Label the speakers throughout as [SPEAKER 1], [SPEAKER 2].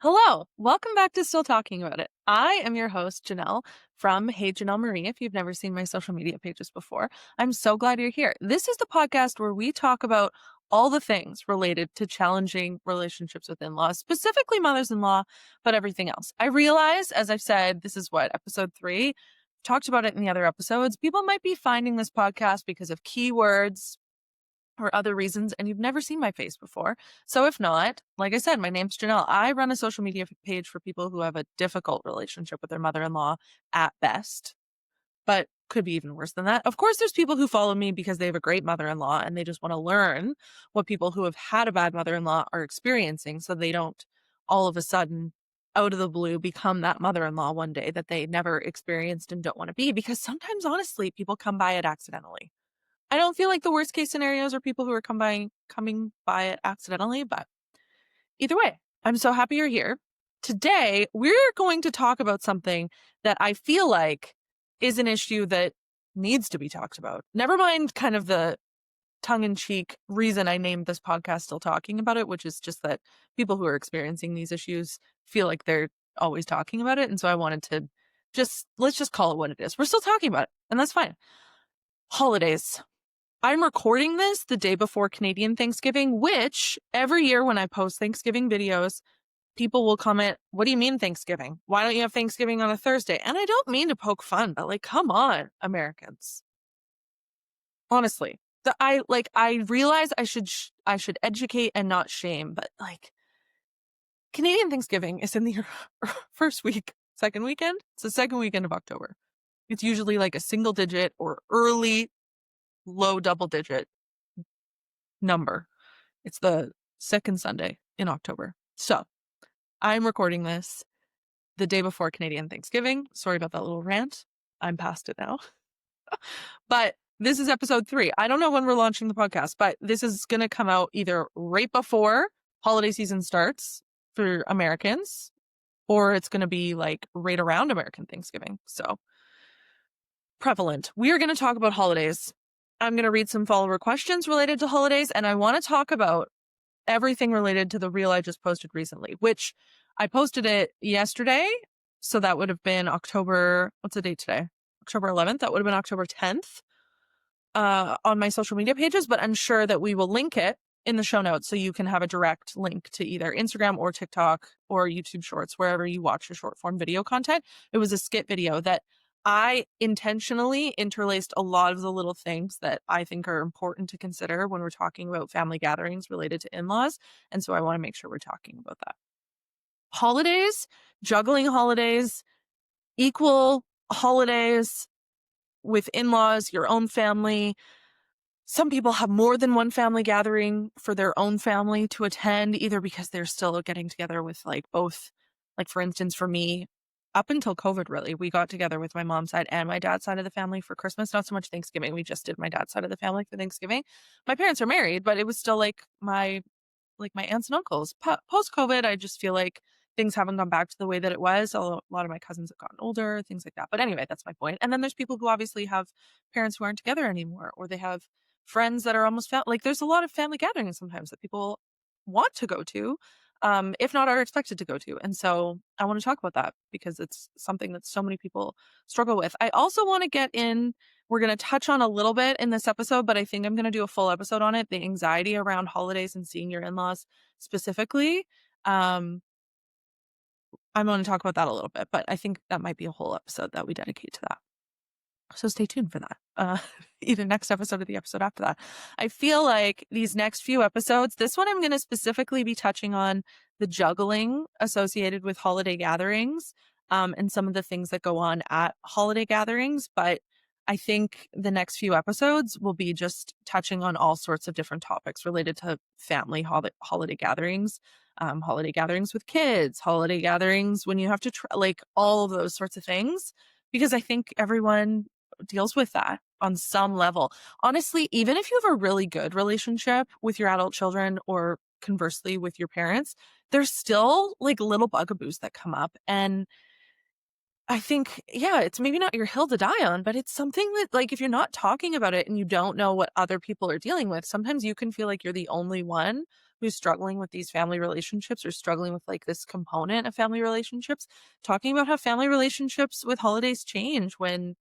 [SPEAKER 1] Hello, welcome back to Still Talking About It. I am your host, Janelle from Hey Janelle Marie. If you've never seen my social media pages before, I'm so glad you're here. This is the podcast where we talk about all the things related to challenging relationships with in-laws, specifically mothers-in-law, but everything else. I realize, as I've said, this is episode 3. Talked about it in the other episodes. People might be finding this podcast because of keywords, or other reasons, and you've never seen my face before. So if not, like I said, my name's Janelle. I run a social media page for people who have a difficult relationship with their mother-in-law at best, but could be even worse than that. Of course, there's people who follow me because they have a great mother-in-law and they just want to learn what people who have had a bad mother-in-law are experiencing so they don't all of a sudden out of the blue become that mother-in-law one day that they never experienced and don't want to be, because sometimes honestly people come by it accidentally. I don't feel like the worst case scenarios are people who are coming by it accidentally, but either way, I'm so happy you're here. Today, we're going to talk about something that I feel like is an issue that needs to be talked about. Never mind kind of the tongue-in-cheek reason I named this podcast Still Talking About It, which is just that people who are experiencing these issues feel like they're always talking about it. And so I wanted to let's just call it what it is. We're still talking about it, and that's fine. Holidays. I'm recording this the day before Canadian Thanksgiving, which every year when I post Thanksgiving videos, people will comment, "What do you mean Thanksgiving? Why don't you have Thanksgiving on a Thursday?" And I don't mean to poke fun, but like, come on, Americans. Honestly, I realize I should educate and not shame, but like, Canadian Thanksgiving is in the first week, second weekend. It's the second weekend of October. It's usually like a single digit or early low double digit number. It's the second Sunday in October. So I'm recording this the day before Canadian Thanksgiving. Sorry about that little rant. I'm past it now. But this is episode 3. I don't know when we're launching the podcast, but this is going to come out either right before holiday season starts for Americans, or it's going to be like right around American Thanksgiving. So prevalent. We are going to talk about holidays. I'm going to read some follower questions related to holidays, and I want to talk about everything related to the reel I just posted recently, which I posted it yesterday. So that would have been October, what's the date today? October 11th. That would have been October 10th on my social media pages, but I'm sure that we will link it in the show notes so you can have a direct link to either Instagram or TikTok or YouTube Shorts, wherever you watch your short form video content. It was a skit video that I intentionally interlaced a lot of the little things that I think are important to consider when we're talking about family gatherings related to in-laws. And so I want to make sure we're talking about that. Holidays, juggling holidays, equal holidays with in-laws, your own family. Some people have more than one family gathering for their own family to attend, either because they're still getting together with like both. Like, for instance, for me, up until COVID, really, we got together with my mom's side and my dad's side of the family for Christmas. Not so much Thanksgiving. We just did my dad's side of the family for Thanksgiving. My parents are married, but it was still like my aunts and uncles. Post COVID, I just feel like things haven't gone back to the way that it was. A lot of my cousins have gotten older, things like that. But anyway, that's my point. And then there's people who obviously have parents who aren't together anymore, or they have friends that are almost like, there's a lot of family gatherings sometimes that people want to go to, if not are expected to go to. And so I want to talk about that because it's something that so many people struggle with. I also want to get in, we're going to touch on a little bit in this episode, but I think I'm going to do a full episode on it, the anxiety around holidays and seeing your in-laws specifically. I'm going to talk about that a little bit, but I think that might be a whole episode that we dedicate to that. So stay tuned for that. Either next episode or the episode after that. I feel like these next few episodes, this one I'm going to specifically be touching on the juggling associated with holiday gatherings, and some of the things that go on at holiday gatherings. But I think the next few episodes will be just touching on all sorts of different topics related to family holiday gatherings, holiday gatherings with kids, holiday gatherings when you have to like all of those sorts of things, because I think everyone deals with that on some level. Honestly, even if you have a really good relationship with your adult children or conversely with your parents, there's still like little bugaboos that come up. And I think, yeah, it's maybe not your hill to die on, but it's something that, like, if you're not talking about it and you don't know what other people are dealing with, sometimes you can feel like you're the only one who's struggling with these family relationships or struggling with like this component of family relationships, talking about how family relationships with holidays change when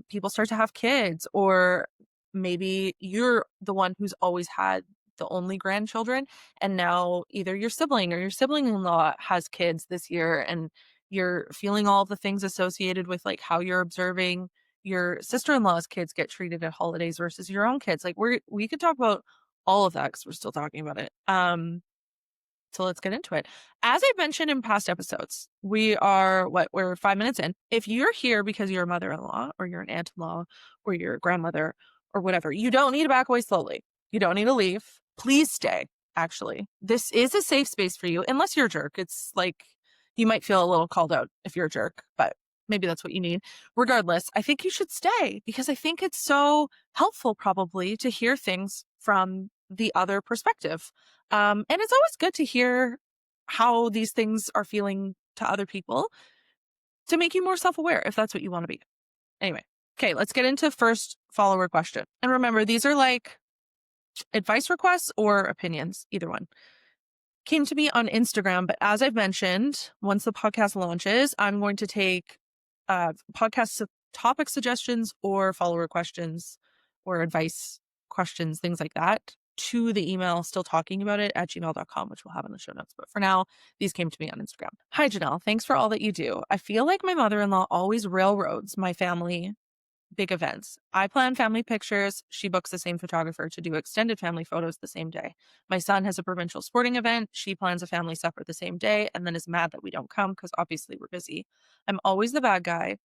[SPEAKER 1] people start to have kids, or maybe you're the one who's always had the only grandchildren, and now either your sibling or your sibling-in-law has kids this year, and you're feeling all the things associated with like how you're observing your sister-in-law's kids get treated at holidays versus your own kids. Like we could talk about all of that because we're still talking about it. So let's get into it. As I've mentioned in past episodes, we're 5 minutes in. If you're here because you're a mother-in-law or you're an aunt-in-law or you're a grandmother or whatever, you don't need to back away slowly. You don't need to leave. Please stay, actually. This is a safe space for you, unless you're a jerk. It's like you might feel a little called out if you're a jerk, but maybe that's what you need. Regardless, I think you should stay because I think it's so helpful probably to hear things from the other perspective. And it's always good to hear how these things are feeling to other people to make you more self-aware if that's what you want to be. Anyway, okay, let's get into first follower question. And remember, these are like advice requests or opinions, either one. Came to me on Instagram, but as I've mentioned, once the podcast launches, I'm going to take topic suggestions or follower questions or advice questions, things like that, to the email stilltalkingaboutitpod@gmail.com, which we'll have in the show notes. But for now, these came to me on Instagram. Hi, Janelle. Thanks for all that you do. I feel like my mother-in-law always railroads my family big events. I plan family pictures. She books the same photographer to do extended family photos the same day. My son has a provincial sporting event. She plans a family supper the same day and then is mad that we don't come because obviously we're busy. I'm always the bad guy,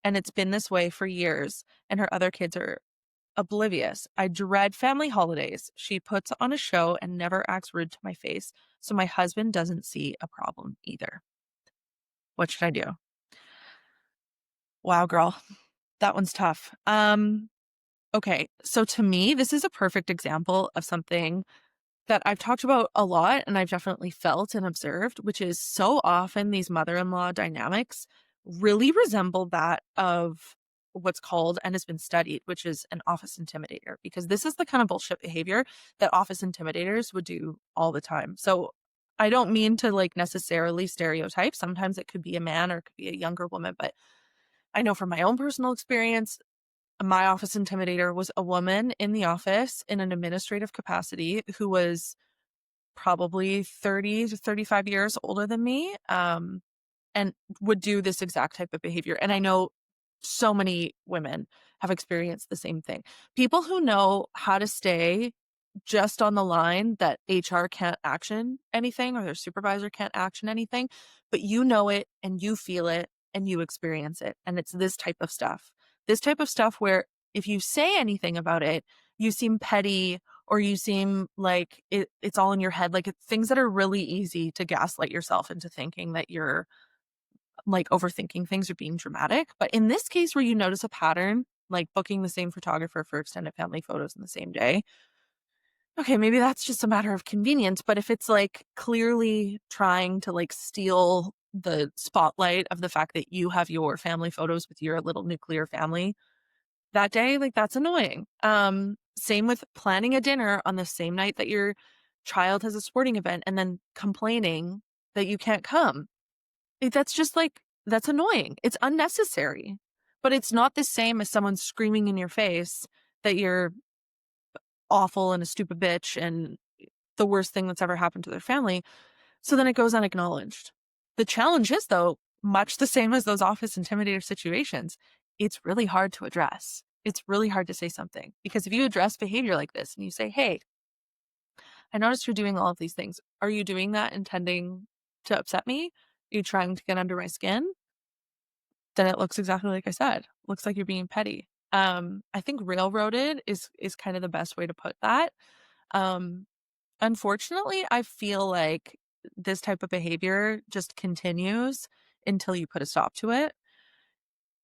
[SPEAKER 1] and it's been this way for years, and her other kids are oblivious. I dread family holidays. She puts on a show and never acts rude to my face, so my husband doesn't see a problem either. What should I do? Wow, girl. That one's tough. Okay, so to me, this is a perfect example of something that I've talked about a lot and I've definitely felt and observed, which is so often these mother-in-law dynamics really resemble that of what's called and has been studied, which is an office intimidator, because this is the kind of bullshit behavior that office intimidators would do all the time. So I don't mean to like necessarily stereotype. Sometimes it could be a man or it could be a younger woman, but I know from my own personal experience, my office intimidator was a woman in the office in an administrative capacity who was probably 30 to 35 years older than me, and would do this exact type of behavior. And I know so many women have experienced the same thing. People who know how to stay just on the line that HR can't action anything or their supervisor can't action anything, but you know it and you feel it and you experience it. And it's this type of stuff. This type of stuff where if you say anything about it, you seem petty or you seem like it's all in your head. Like it's things that are really easy to gaslight yourself into thinking that you're like overthinking things or being dramatic. But in this case where you notice a pattern, like booking the same photographer for extended family photos in the same day, okay, maybe that's just a matter of convenience. But if it's like clearly trying to like steal the spotlight of the fact that you have your family photos with your little nuclear family that day, like that's annoying. Same with planning a dinner on the same night that your child has a sporting event and then complaining that you can't come. That's just like, that's annoying. It's unnecessary, but it's not the same as someone screaming in your face that you're awful and a stupid bitch and the worst thing that's ever happened to their family. So then it goes unacknowledged. The challenge is, though, much the same as those office intimidator situations. It's really hard to address. It's really hard to say something because if you address behavior like this and you say, hey, I noticed you're doing all of these things. Are you doing that intending to upset me? Are you trying to get under my skin? Then it looks exactly like I said. Looks like you're being petty. I think railroaded is kind of the best way to put that. Um, Unfortunately, I feel like this type of behavior just continues until you put a stop to it.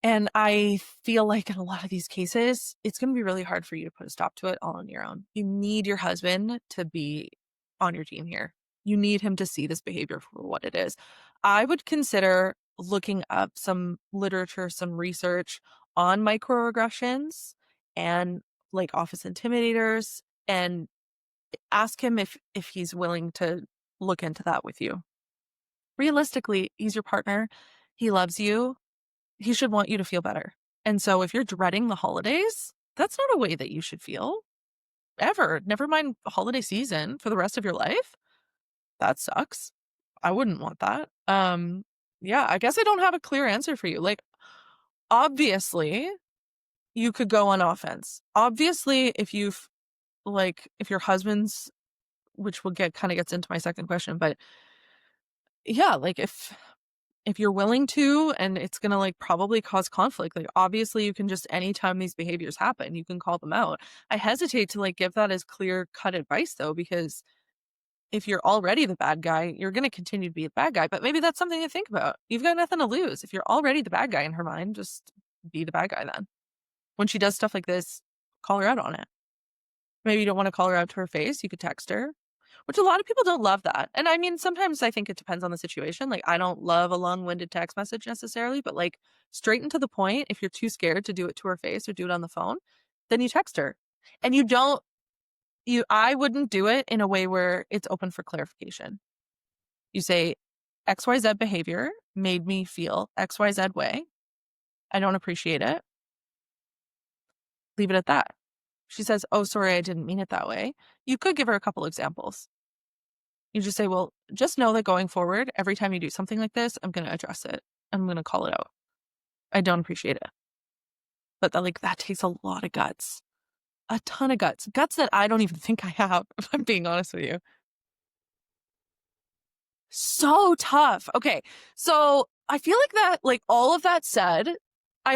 [SPEAKER 1] And I feel like in a lot of these cases, it's going to be really hard for you to put a stop to it all on your own. You need your husband to be on your team here. You need him to see this behavior for what it is. I would consider looking up some literature, some research on microaggressions and like office intimidators and ask him if he's willing to look into that with you. Realistically, he's your partner. He loves you. He should want you to feel better. And so if you're dreading the holidays, that's not a way that you should feel ever. Never mind holiday season for the rest of your life. That sucks. I wouldn't want that. Yeah, I guess I don't have a clear answer for you. Like, obviously, you could go on offense. Obviously, if your husband's, which will kind of gets into my second question, but yeah, like if you're willing to, and it's gonna like probably cause conflict, like obviously you can just, anytime these behaviors happen, you can call them out. I hesitate to like give that as clear cut advice though, because if you're already the bad guy, you're going to continue to be the bad guy. But maybe that's something to think about. You've got nothing to lose. If you're already the bad guy in her mind, just be the bad guy then. When she does stuff like this, call her out on it. Maybe you don't want to call her out to her face. You could text her, which a lot of people don't love that. And I mean, sometimes I think it depends on the situation. Like, I don't love a long-winded text message necessarily, but like straight and to the point, if you're too scared to do it to her face or do it on the phone, then you text her. And I wouldn't do it in a way where it's open for clarification. You say, XYZ behavior made me feel XYZ way. I don't appreciate it. Leave it at that. She says, oh, sorry, I didn't mean it that way. You could give her a couple examples. You just say, well, just know that going forward, every time you do something like this, I'm going to address it. I'm going to call it out. I don't appreciate it. But that takes a lot of guts. A ton of guts. Guts that I don't even think I have, if I'm being honest with you. So tough. Okay. So I feel like that, like all of that said, I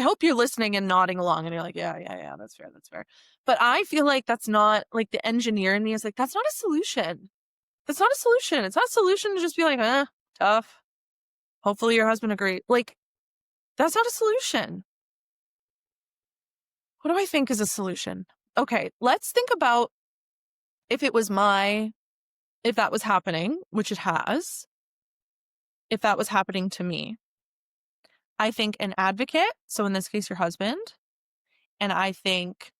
[SPEAKER 1] hope you're listening and nodding along and you're like, yeah, that's fair. That's fair. But I feel like that's not, like, the engineer in me is like, that's not a solution. That's not a solution. It's not a solution to just be like, tough. Hopefully your husband agreed. Like, that's not a solution. What do I think is a solution? Okay. Let's think about if that was happening, which it has, if that was happening to me. I think an advocate, so in this case, your husband, and I think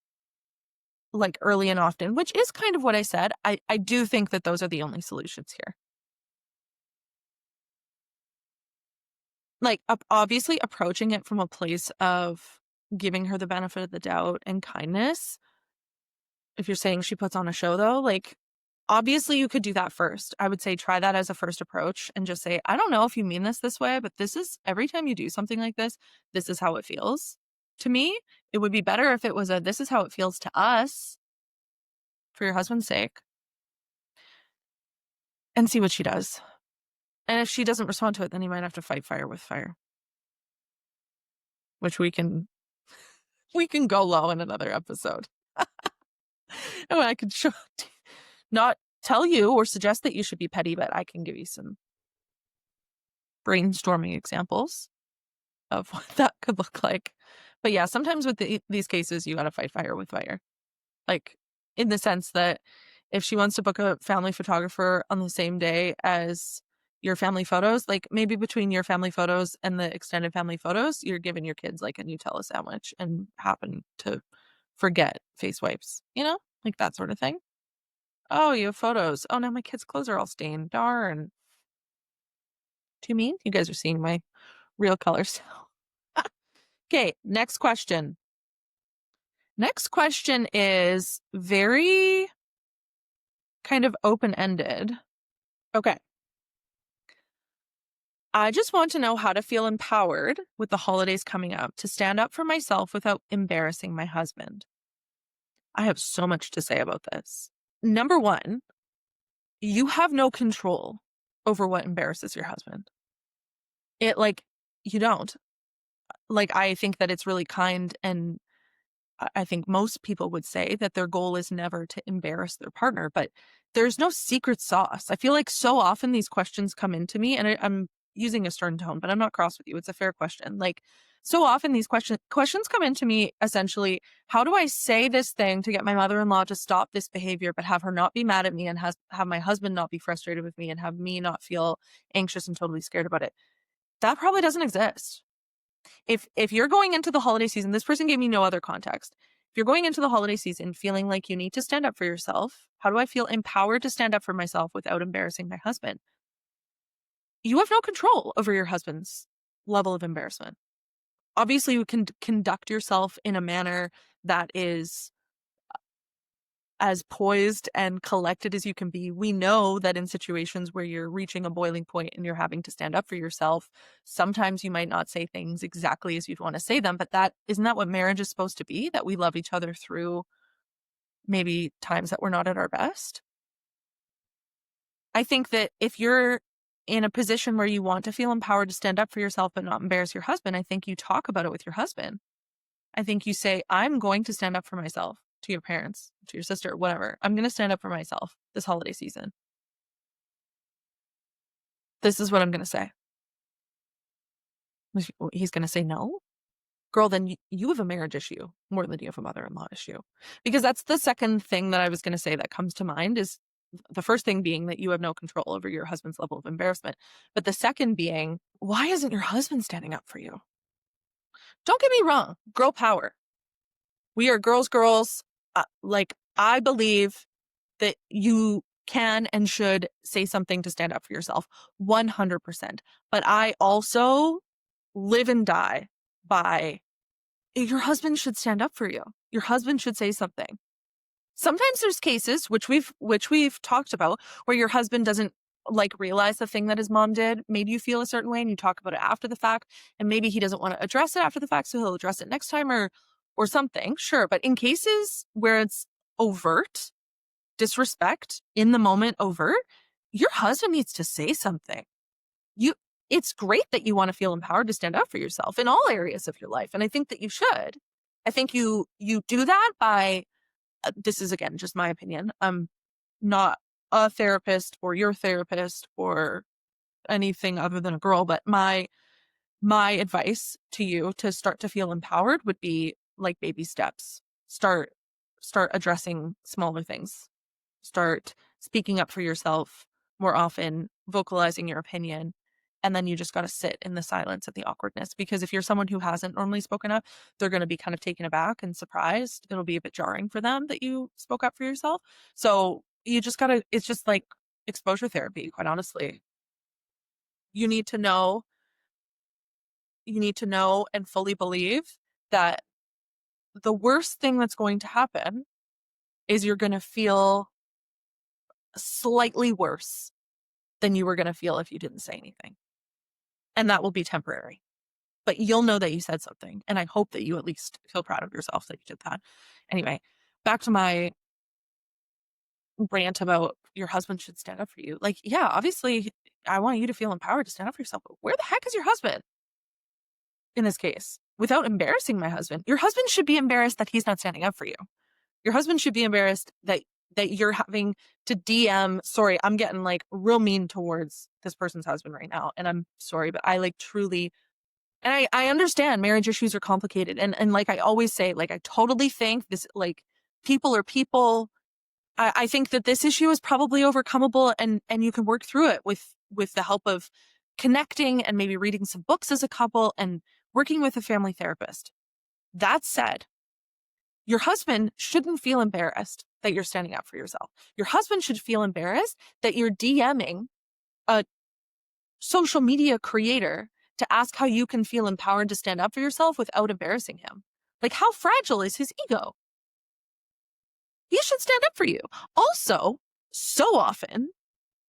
[SPEAKER 1] like early and often, which is kind of what I said. I do think that those are the only solutions here. Like, obviously approaching it from a place of giving her the benefit of the doubt and kindness. If you're saying she puts on a show though, like, obviously you could do that first. I would say try that as a first approach and just say, I don't know if you mean this way, but this is, every time you do something like this is how it feels. To me, it would be better if it was this is how it feels to us, for your husband's sake, and see what she does. And if she doesn't respond to it, then you might have to fight fire with fire, which we can go low in another episode. And I could not tell you or suggest that you should be petty, but I can give you some brainstorming examples of what that could look like. But yeah, sometimes with these cases, you got to fight fire with fire. Like, in the sense that if she wants to book a family photographer on the same day as your family photos, like maybe between your family photos and the extended family photos, you're giving your kids like a Nutella sandwich and happen to forget face wipes, like that sort of thing. Oh, you have photos. Oh, now my kids' clothes are all stained. Darn. Too mean? You guys are seeing my real colors. Okay, next question. Next question is very kind of open-ended. Okay. I just want to know how to feel empowered with the holidays coming up to stand up for myself without embarrassing my husband. I have so much to say about this. Number one, you have no control over what embarrasses your husband. You don't. Like, I think that it's really kind, and I think most people would say that their goal is never to embarrass their partner, but there's no secret sauce. I feel like so often these questions come into me, and I'm using a stern tone, but I'm not cross with you. It's a fair question. Like, so often these questions come into me essentially, how do I say this thing to get my mother-in-law to stop this behavior, but have her not be mad at me, and have my husband not be frustrated with me, and have me not feel anxious and totally scared about it? That probably doesn't exist. If you're going into the holiday season, this person gave me no other context. If you're going into the holiday season feeling like you need to stand up for yourself, how do I feel empowered to stand up for myself without embarrassing my husband? You have no control over your husband's level of embarrassment. Obviously, you can conduct yourself in a manner that is as poised and collected as you can be. We know that in situations where you're reaching a boiling point and you're having to stand up for yourself, sometimes you might not say things exactly as you'd want to say them, but that isn't that what marriage is supposed to be? That we love each other through maybe times that we're not at our best. I think that if you're in a position where you want to feel empowered to stand up for yourself but not embarrass your husband, I think you talk about it with your husband. I think you say, I'm going to stand up for myself to your parents, to your sister, whatever. I'm going to stand up for myself this holiday season. This is what I'm going to say. He's going to say no. Girl, then you have a marriage issue more than you have a mother-in-law issue. Because that's the second thing that I was going to say that comes to mind is the first thing being that you have no control over your husband's level of embarrassment. But the second being, why isn't your husband standing up for you? Don't get me wrong, girl power. We are girls. I believe that you can and should say something to stand up for yourself 100%. But I also live and die by your husband should stand up for you. Your husband should say something. Sometimes there's cases which we've talked about where your husband doesn't realize the thing that his mom did made you feel a certain way and you talk about it after the fact, and maybe he doesn't want to address it after the fact, so he'll address it next time or something. Sure, but in cases where it's overt disrespect, in the moment overt, your husband needs to say something. It's great that you want to feel empowered to stand up for yourself in all areas of your life, and I think that you should. I think you do that by this is again just my opinion. I'm not a therapist or your therapist or anything other than a girl, but my advice to you to start to feel empowered would be like baby steps. Start addressing smaller things. Start speaking up for yourself more often, vocalizing your opinion. And then you just got to sit in the silence at the awkwardness. Because if you're someone who hasn't normally spoken up, they're going to be kind of taken aback and surprised. It'll be a bit jarring for them that you spoke up for yourself. So you just got to, it's just like exposure therapy, quite honestly. You need to know, and fully believe that the worst thing that's going to happen is you're going to feel slightly worse than you were going to feel if you didn't say anything. And that will be temporary. But you'll know that you said something. And I hope that you at least feel proud of yourself that you did that. Anyway, back to my rant about your husband should stand up for you. Yeah, obviously, I want you to feel empowered to stand up for yourself. But where the heck is your husband in this case? Without embarrassing my husband, your husband should be embarrassed that he's not standing up for you. Your husband should be embarrassed that you're having to DM. Sorry, I'm getting real mean towards this person's husband right now. And I'm sorry, but I truly, and I understand marriage issues are complicated. And like I always say, I totally think this, people are people. I think that this issue is probably overcomeable and you can work through it with the help of connecting and maybe reading some books as a couple and working with a family therapist. That said, your husband shouldn't feel embarrassed that you're standing up for yourself. Your husband should feel embarrassed that you're DMing a social media creator to ask how you can feel empowered to stand up for yourself without embarrassing him. How fragile is his ego? He should stand up for you. Also, so often,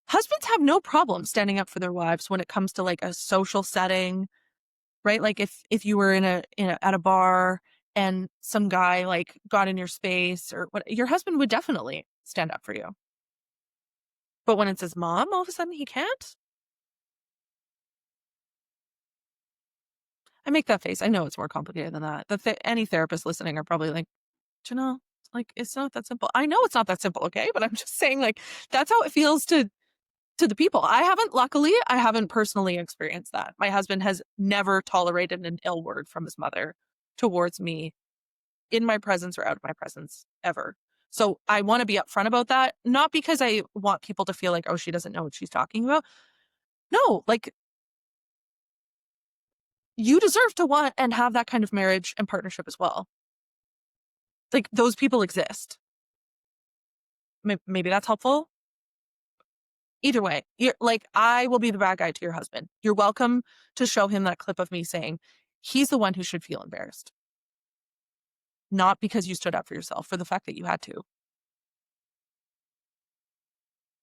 [SPEAKER 1] husbands have no problem standing up for their wives when it comes to a social setting, right? If you were at a bar and some guy got in your space or what, your husband would definitely stand up for you. But when it's his mom, all of a sudden he can't. I make that face. I know it's more complicated than that. Any therapist listening are probably like, Janelle, it's not that simple. I know it's not that simple, okay? But I'm just saying, that's how it feels to the people. Luckily, I haven't personally experienced that. My husband has never tolerated an ill word from his mother towards me in my presence or out of my presence ever. So I want to be upfront about that, not because I want people to feel like, oh, she doesn't know what she's talking about. No, you deserve to want and have that kind of marriage and partnership as well. Like, those people exist. Maybe that's helpful. Either way, you're like, I will be the bad guy to your husband. You're welcome to show him that clip of me saying he's the one who should feel embarrassed. Not because you stood up for yourself, for the fact that you had to.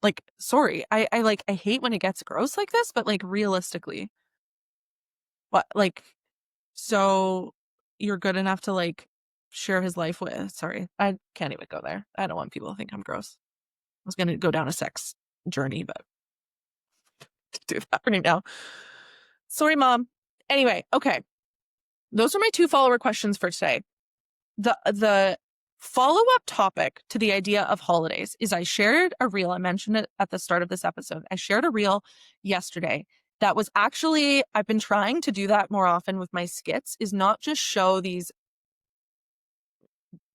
[SPEAKER 1] Like, sorry, I hate when it gets gross like this, but like realistically, what, like, so you're good enough to like share his life with, sorry, I can't even go there. I don't want people to think I'm gross. I was going to go down a sex journey, but do that right now. Sorry, mom. Anyway, okay. Those are my 2 follower questions for today. The follow-up topic to the idea of holidays is I shared a reel. I mentioned it at the start of this episode. I shared a reel yesterday that was actually, I've been trying to do that more often with my skits, is not just show these,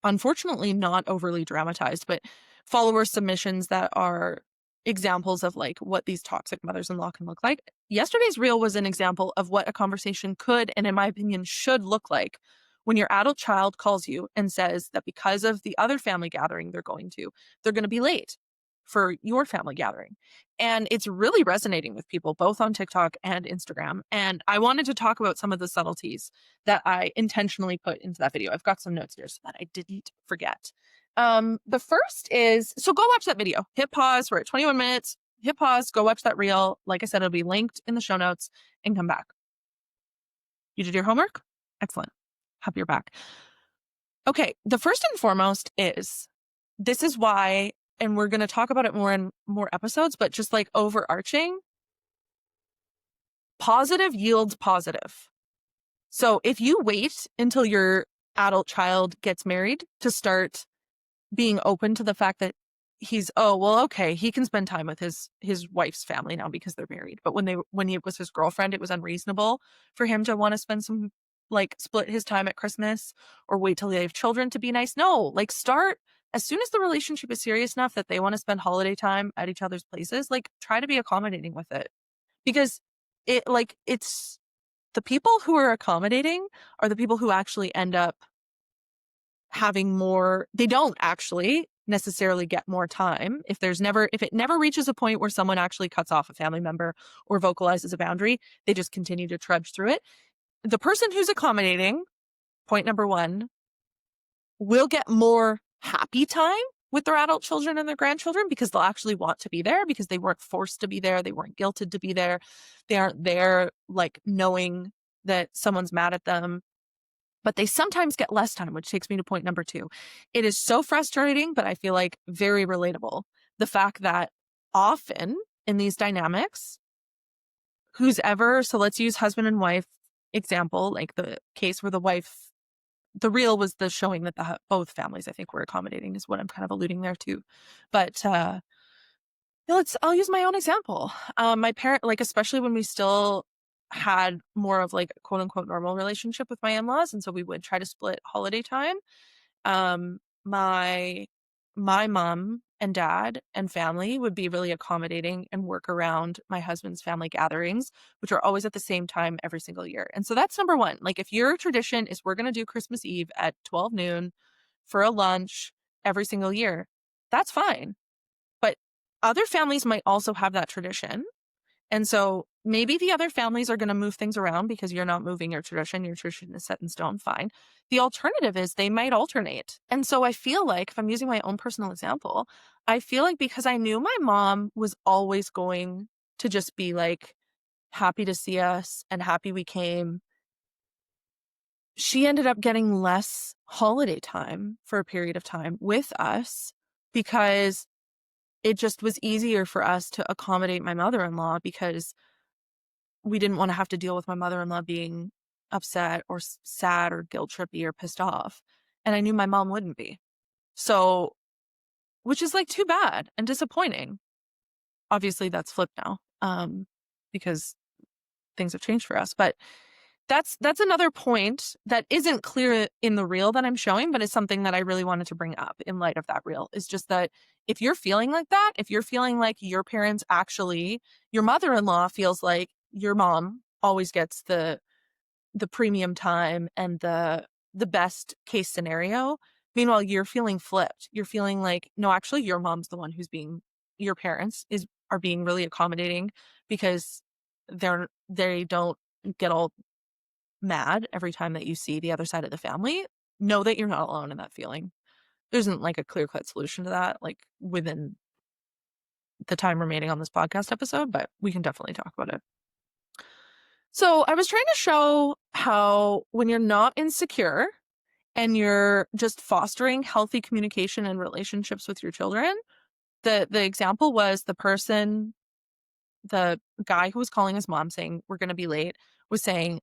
[SPEAKER 1] unfortunately not overly dramatized, but follower submissions that are examples of like what these toxic mothers-in-law can look like. Yesterday's reel was an example of what a conversation could, and in my opinion, should look like when your adult child calls you and says that because of the other family gathering they're going to, they're going to be late for your family gathering. And it's really resonating with people, both on TikTok and Instagram. And I wanted to talk about some of the subtleties that I intentionally put into that video. I've got some notes here so that I didn't forget. The first is, so go watch that video. Hit pause. We're at 21 minutes. Hit pause. Go watch that reel. Like I said, it'll be linked in the show notes and come back. You did your homework? Excellent. Happy you're back. Okay. The first and foremost is, this is why, and we're going to talk about it more in more episodes, but just like overarching, positive yields positive. So if you wait until your adult child gets married to start being open to the fact that he's, oh, well, okay, he can spend time with his wife's family now because they're married. But when he was his girlfriend, it was unreasonable for him to want to spend some, like, split his time at Christmas or wait till they have children to be nice. No, like, start as soon as the relationship is serious enough that they want to spend holiday time at each other's places, like, try to be accommodating with it. Because it's the people who are accommodating are the people who actually end up having more. They don't actually necessarily get more time if it never reaches a point where someone actually cuts off a family member or vocalizes a boundary. They just continue to trudge through it. The person who's accommodating, point number 1, will get more happy time with their adult children and their grandchildren because they'll actually want to be there, because they weren't forced to be there. They weren't guilted to be there. They aren't there like knowing that someone's mad at them. But they sometimes get less time, which takes me to point number 2. It is so frustrating, but I feel like very relatable. The fact that often in these dynamics, so let's use husband and wife example, like the case where the reel was the showing that both families, I think, were accommodating, is what I'm kind of alluding there to. But I'll use my own example. My parent, like, especially when we still had more of like a quote unquote normal relationship with my in-laws, and so we would try to split holiday time. My mom and dad and family would be really accommodating and work around my husband's family gatherings, which are always at the same time every single year. And so that's number 1. Like, if your tradition is we're going to do Christmas Eve at 12 noon for a lunch every single year, that's fine. But other families might also have that tradition. And so maybe the other families are going to move things around because you're not moving your tradition. Your tradition is set in stone. Fine. The alternative is they might alternate. And so I feel like, if I'm using my own personal example, I feel like because I knew my mom was always going to just be like happy to see us and happy we came, she ended up getting less holiday time for a period of time with us because it just was easier for us to accommodate my mother-in-law, because we didn't want to have to deal with my mother-in-law being upset or sad or guilt trippy or pissed off. And I knew my mom wouldn't be. So, which is like too bad and disappointing. Obviously that's flipped now, because things have changed for us. But that's another point that isn't clear in the reel that I'm showing, but it's something that I really wanted to bring up in light of that reel. Is just that if you're feeling like that, if you're feeling like your parents actually, your mother-in-law feels like your mom always gets the premium time and the best case scenario, Meanwhile, you're feeling flipped. You're feeling like, no, actually your mom's the one who's being, your parents are being really accommodating because they don't get all mad every time that you see the other side of the family. Know that you're not alone in that feeling. There isn't like a clear-cut solution to that, like within the time remaining on this podcast episode, but we can definitely talk about it. So I was trying to show how when you're not insecure and you're just fostering healthy communication and relationships with your children, the example was the guy who was calling his mom saying, we're going to be late, was saying,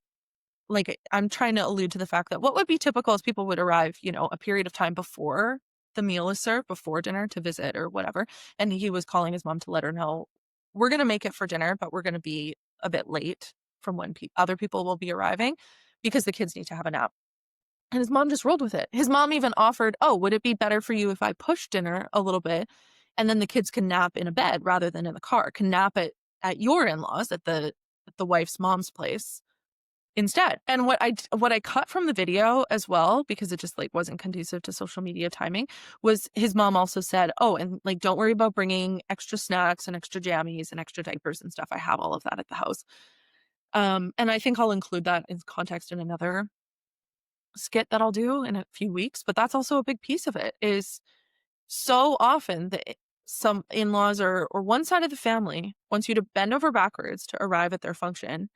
[SPEAKER 1] like, I'm trying to allude to the fact that what would be typical is people would arrive, a period of time before the meal is served, before dinner to visit or whatever. And he was calling his mom to let her know, we're going to make it for dinner, but we're going to be a bit late from when other people will be arriving because the kids need to have a nap. And his mom just rolled with it. His mom even offered, oh, would it be better for you if I push dinner a little bit and then the kids can nap in a bed rather than in the car, can nap at your in-laws, at the wife's mom's place instead. And what I cut from the video as well, because it just like wasn't conducive to social media timing, was his mom also said, oh, and like, don't worry about bringing extra snacks and extra jammies and extra diapers and stuff. I have all of that at the house. And I think I'll include that in context in another skit that I'll do in a few weeks. But that's also a big piece of it, is so often that some in-laws or one side of the family wants you to bend over backwards to arrive at their function.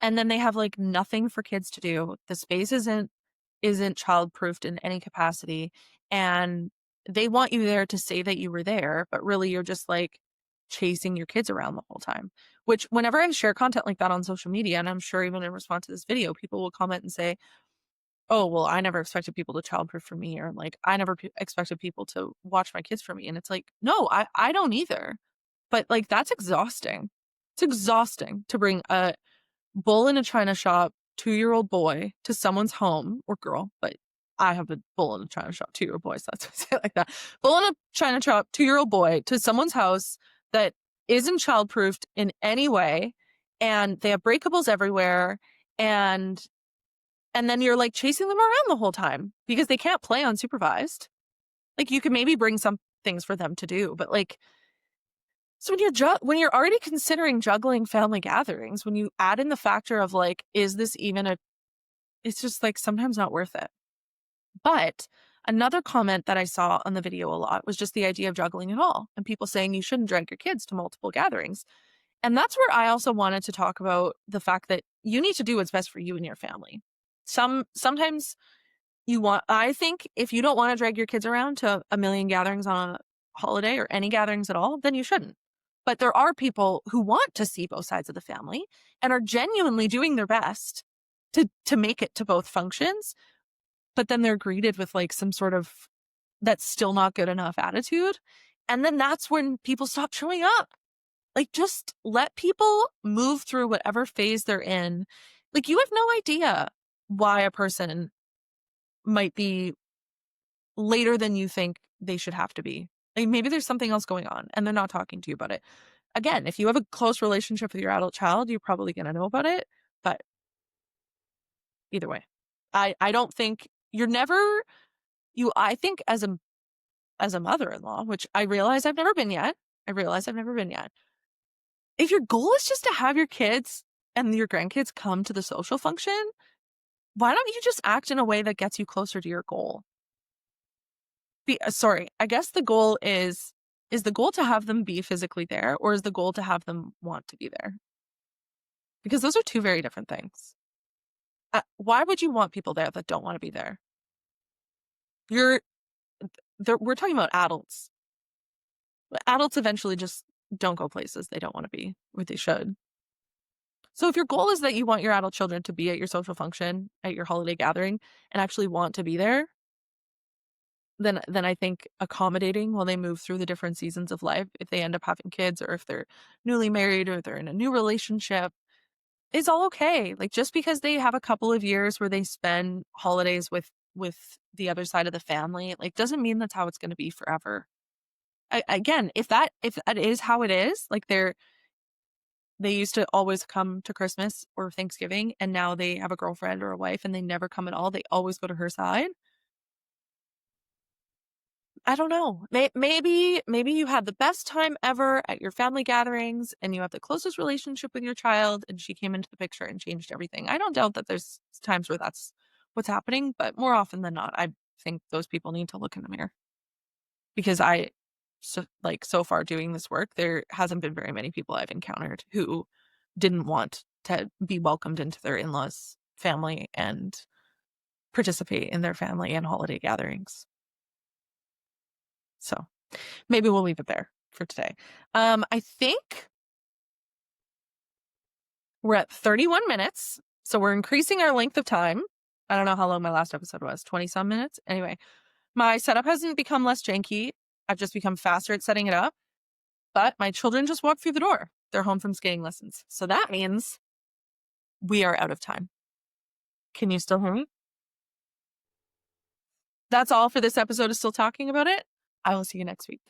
[SPEAKER 1] And then they have like nothing for kids to do. The space isn't child-proofed in any capacity. And they want you there to say that you were there, but really you're just like chasing your kids around the whole time. Which whenever I share content like that on social media, and I'm sure even in response to this video, people will comment and say, oh, well, I never expected people to childproof for me, or like, I never expected people to watch my kids for me. And it's like, no, I don't either. But like, that's exhausting. It's exhausting to bring a bull in a china shop 2-year-old boy to someone's home, or girl, but I have a bull in a china shop 2-year-old boy, so that's why I say it like that. Bull in a china shop 2-year-old boy to someone's house that isn't childproofed in any way, and they have breakables everywhere, and then you're like chasing them around the whole time because they can't play unsupervised. Like, you can maybe bring some things for them to do, but like, so when you're already considering juggling family gatherings, when you add in the factor of like, is this even it's just like sometimes not worth it. But another comment that I saw on the video a lot was just the idea of juggling it all, and people saying you shouldn't drag your kids to multiple gatherings. And that's where I also wanted to talk about the fact that you need to do what's best for you and your family. Sometimes I think if you don't want to drag your kids around to a million gatherings on a holiday or any gatherings at all, then you shouldn't. But there are people who want to see both sides of the family and are genuinely doing their best to make it to both functions. But then they're greeted with like some sort of that's still not good enough attitude. And then that's when people stop showing up. Like, just let people move through whatever phase they're in. Like, you have no idea why a person might be later than you think they should have to be. Like, maybe there's something else going on and they're not talking to you about it. Again, if you have a close relationship with your adult child, you're probably going to know about it. But either way, I don't think I think as a mother-in-law, which I realize I've never been yet. If your goal is just to have your kids and your grandkids come to the social function, why don't you just act in a way that gets you closer to your goal? Sorry, I guess the goal is the goal to have them be physically there, or is the goal to have them want to be there? Because those are two very different things. Why would you want people there that don't want to be there? We're talking about adults. Adults eventually just don't go places they don't want to be, or they should. So if your goal is that you want your adult children to be at your social function, at your holiday gathering, and actually want to be there, then I think accommodating while they move through the different seasons of life, if they end up having kids or if they're newly married or they're in a new relationship, is all okay. Like, just because they have a couple of years where they spend holidays with the other side of the family, like, doesn't mean that's how it's going to be forever. Again, if that is how it is, like they used to always come to Christmas or Thanksgiving, and now they have a girlfriend or a wife and they never come at all. They always go to her side. I don't know. Maybe you had the best time ever at your family gatherings and you have the closest relationship with your child and she came into the picture and changed everything. I don't doubt that there's times where that's what's happening, but more often than not, I think those people need to look in the mirror because so far doing this work, there hasn't been very many people I've encountered who didn't want to be welcomed into their in-laws' family and participate in their family and holiday gatherings. So maybe we'll leave it there for today. I think we're at 31 minutes. So we're increasing our length of time. I don't know how long my last episode was, 20 some minutes. Anyway, my setup hasn't become less janky. I've just become faster at setting it up. But my children just walked through the door. They're home from skating lessons. So that means we are out of time. Can you still hear me? That's all for this episode of Still Talking About It. I will see you next week.